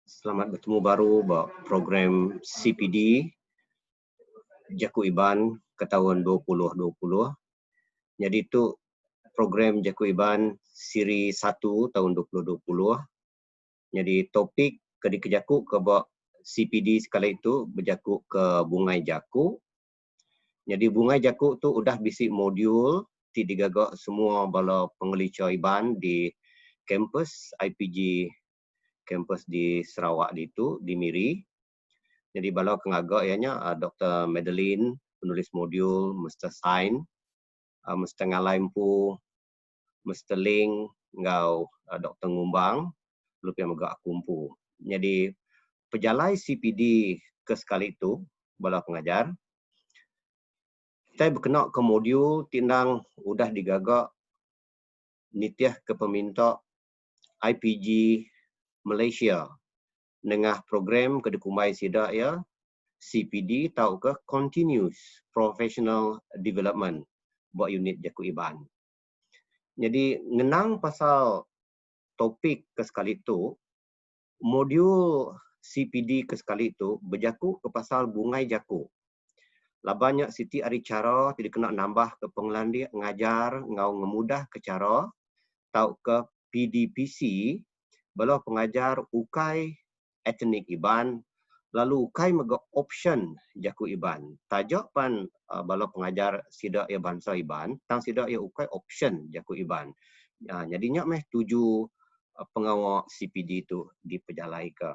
Selamat bertemu baru buat program CPD Jaku Iban ke tahun 2020. Jadi itu program Jaku Iban siri 1 tahun 2020. Jadi topik kejaku ke buat CPD sekali itu berjaku ke bungai jaku. Jadi bungai jaku tu udah bisi modul ti digagak semua bala pengelicau Iban di kampus IPG kampus di Sarawak itu di Miri. Jadi bala kengagak ianya Dr. Madeline penulis modul, Mr. Sain, Mr. Ngalimpu, Mr. Ling, ngau Dr. Ngumbang, lupa yang megak kumpu. Jadi pejalai CPD ke sekali itu bala pengajar. Kita berkenal ke modul tindang udah digagak nitiah ke peminta IPG Malaysia dengan program kedekumai sidak ya CPD tau ke Continuous Professional Development buat unit Jaku Iban. Jadi ngenang pasal topik ke sekali itu, modul CPD ke sekali itu berjaku ke pasal bungai jaku. Lah banyak siti ari cara tidak kena nambah ke pengelandi ngajar ngau ngemudah ke cara tau ke PDPC bala pengajar ukai etnik Iban lalu ukai mega option Jaku Iban. Tajak pan bala pengajar sidak ya bangsa Iban tang sidak ya ukai option Jaku Iban. Jadinya meh 7 pengawal CPD itu dipejalai ke.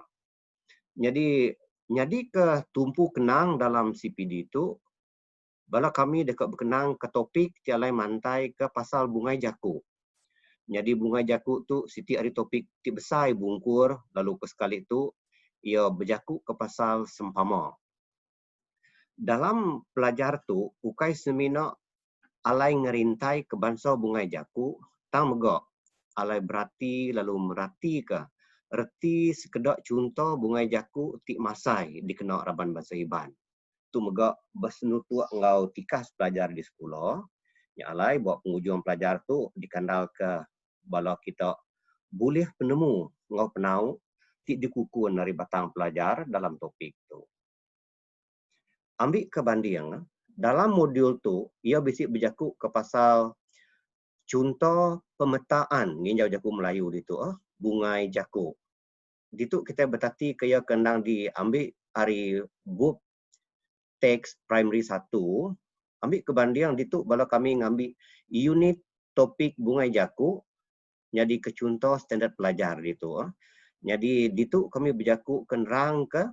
Jadi ke tumpu kenang dalam CPD itu bala kami dekat berkenang ke topik tialai mantai ke pasal bungai jaku. Jadi bungai jaku tu siti ada topik ti besar bungkur lalu ke sekali tu ia berjaku ke pasal sempama. Dalam pelajar tu ukai semina alai ngerintai ke bangsa bungai jaku tang megak alai berarti lalu merati ke reti sekedar contoh bungai jaku ti masai dikenal raban bahasa Iban. Tu megak bersenutu ngau tikas pelajar di sekolah. Yang alai buat pengujuan pelajar tu dikandal ke bala kita boleh penemu ngau penau ti dikukun dari batang pelajar dalam topik tu. Ambil kebanding dalam modul tu ia bisik berjaku ke pasal contoh pemetaan nginjau jaku Melayu itu bungai jaku. Ditu kita bertati kaya kendang diambil hari buku teks primary 1, ambil kebanding ditu bala kami ngambil unit topik bungai jaku jadi ke contoh standard pelajar ditu. Jadi ditu kami berjaku kenerang ke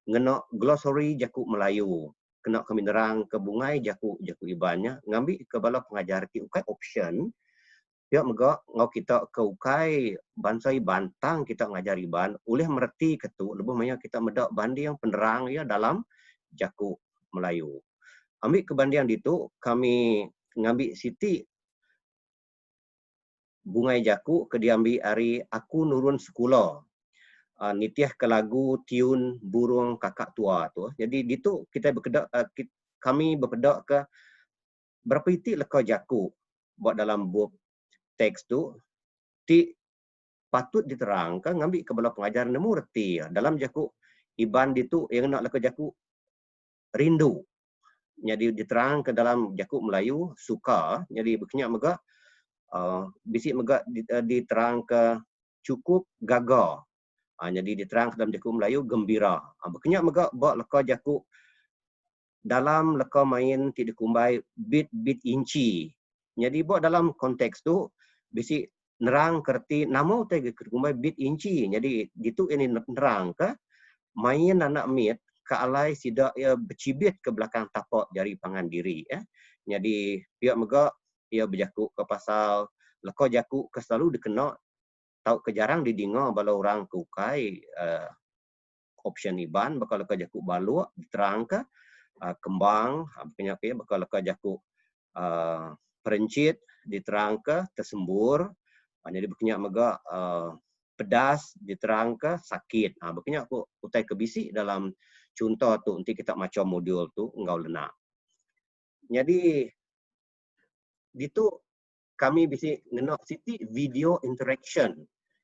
ngena glossary jaku Melayu. Kena kami nerang ke bungai jaku Ibannya ngambil ke bala pengajar ti ukai option dia megak ngau kita ke ukai bangsa Iban tang kita ngajar Iban oleh mereti ketu lebih banyak kita medak banding penerang ya dalam jaku Melayu. Ambil kebanding ditu kami ngambil siti bungai jaku ke diambil hari aku nurun sekolah. Nitiah ke lagu tiun burung kakak tua tu. Jadi ditu kita berkedak kami berpedak ke berapa itik leka jaku buat dalam buku teks tu ti patut diterangkan ngambil ke bala pengajar nemu reti dalam jaku Iban ditu yang nak leka jaku rindu. Jadi diterang ke dalam jaku Melayu suka. Jadi berkenyak megak bisik megak diterang ke cukup gagah. Jadi diterang ke dalam jaku Melayu gembira. Berkenyak megak buat leka jaku dalam leka main tidak kumbai bit inci. Jadi buat dalam konteks tu bisik nerang kerti nama utai kumbai bit inci. Jadi gitu ini nerang ke main anak mit ke alai sidak ia bercibit ke belakang tapak jari pangan diri. Jadi pihak megak ia berjaku ke pasal leka jaku ke selalu dikenal tau kejarang didengar bala orang ke ukai option Iban bakal leka jaku baluak diterang ke kembang penyakit bakal leka jaku perencit diterang ke tersembur. Jadi berkenyak megak pedas diterang ke sakit. Berkenyak aku utai kebisi dalam contoh tu nanti kita macam modul tu engkau lenak. Jadi Di tu kami bisa ngenok siti video interaction.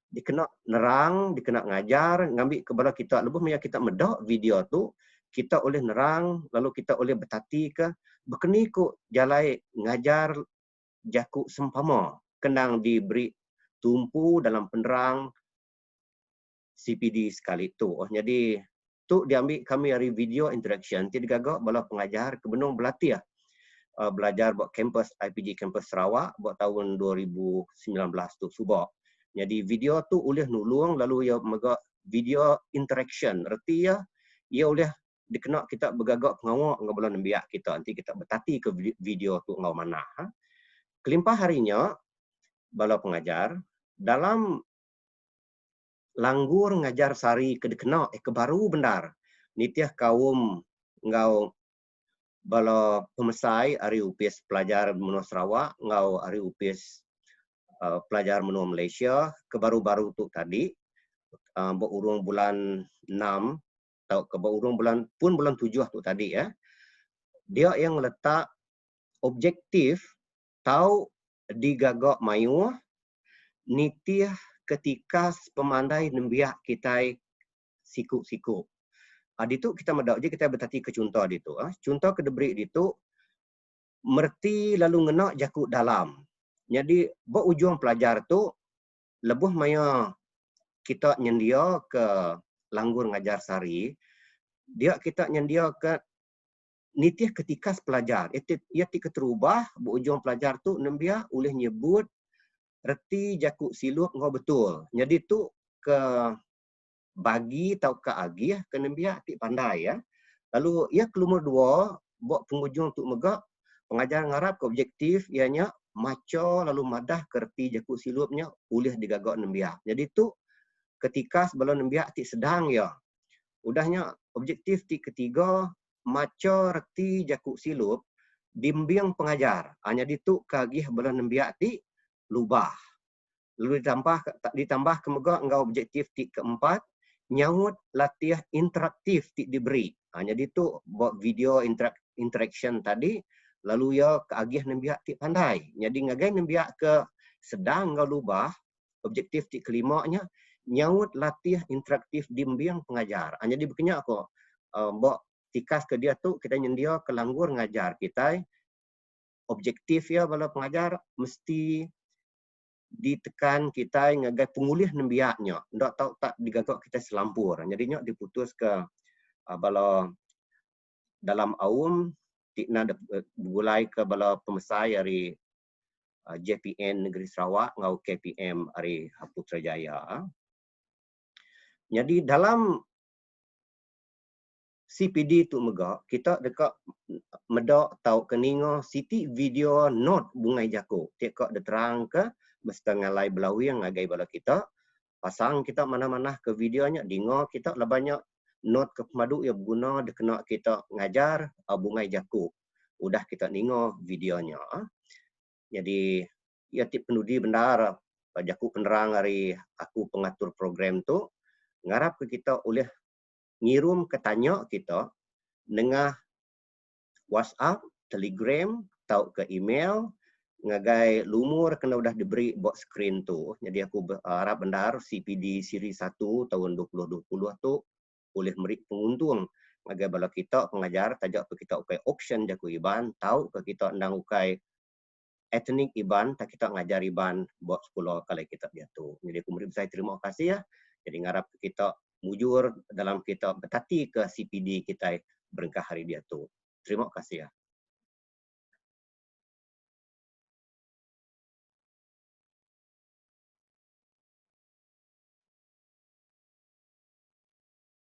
Dikena nerang, dikena ngajar, ngambil kepada kita. Lepas maya kita medok video tu, kita oleh nerang, lalu kita oleh bertati ke, berkeni ku jalai ngajar jaku sempama. Kenang diberi tumpu dalam penerang CPD sekali tu. Jadi, tu diambil kami hari video interaction. Tidak gagak bala pengajar kebenung berlatih belajar buat kampus IPG Kampus Sarawak buat tahun 2019 tu subak. Jadi video tu boleh nulung lalu ia megak video interaction. Erti ya ia boleh dikena kita bergagak pengawak ngau bulan biak kita nanti kita bertati ke video tu ngau mana. Kelimpah harinya bala pengajar dalam langgur ngajar sari ke dikena ke baru benar. Nitiah kaum ngau bala pemesai hari UPS pelajar menua Sarawak ngau hari UPS pelajar menua Malaysia ke baru-baru tu tadi berurung bulan 6 atau ke berurung bulan 7 tu tadi ya. Dia yang letak objektif tahu digagak mayu nitiah ketika pemandai nembiak kita siku-siku. Di tu kita medak je kita bertati ke contoh di tu. Contoh ke debrik di tu merti lalu ngenak jakut dalam. Jadi berujung pelajar tu lebuh maya kita nyendia ke langgur ngajar sari, dia kita nyendia ke nitih ketika pelajar. Ia ti keterubah berujung pelajar tu nembia oleh nyebut reti jakut silup ngau betul. Jadi tu ke bagi atau ke agih ke nembia ti pandai ya. Lalu ia kelumur dua buat penghujung tu megak pengajar ngarap ke objektif ianya maco lalu madah kerti jakut silupnya oleh digagak nembia. Jadi tu ketika sebelum nembia ti sedang ya. Udahnya objektif ti ketiga maco reti jakut silup dimbiang pengajar. Hanya ditu kagih belum nembia ti lubah. Lalu ditambah kemegak engkau objektif ti keempat nyaut latihan interaktif ti diberi. Hanya ditu buat video interaction tadi lalu ya keagih nembiak ti pandai. Jadi ngagai nembiak ke sedang ngau lubah objektif ti kelimanya nyaut latihan interaktif dimbiang pengajar. Hanya dibekenya aku buat tikas ke dia tu kita nyendia ke langgur ngajar kita objektif ya bala pengajar mesti ditekan kita ngagai pengulih nembiaknya. Ndak tahu tak digagak kita selampur. Jadinya diputus ke bala dalam awam tikna mulai ke bala pemesai dari JPN Negeri Sarawak ngau KPM hari Putrajaya. Jadi dalam CPD tu megak kita dekat medak tau keninga siti video note bungai jako. Tiak deterang ke mestengah lai belawi yang ngagai bala kita pasang kita mana-mana ke videonya dengar kita lah banyak note ke pemadu yang berguna dikena kita ngajar bungai jako. Udah kita dengar videonya. Jadi ia tip penudi benar jaku penerang hari aku pengatur program tu ngarap ke kita oleh ngirum ke tanya kita dengan WhatsApp, Telegram, atau ke email ngagai lumur kena udah diberi buat screen tu. Jadi aku harap benar CPD siri 1 tahun 2020 tu boleh beri penguntung ngagai bala kita pengajar tajak ke kita ukai option jaku iban, tahu ke kita ndang ukai etnik iban, tak kita ngajar iban buat sekolah kali kita dia tu. Jadi aku beri saya terima kasih ya. Jadi ngarap kita mujur dalam kita bertati ke CPD kita berengkah hari dia tu. Terima kasih ya.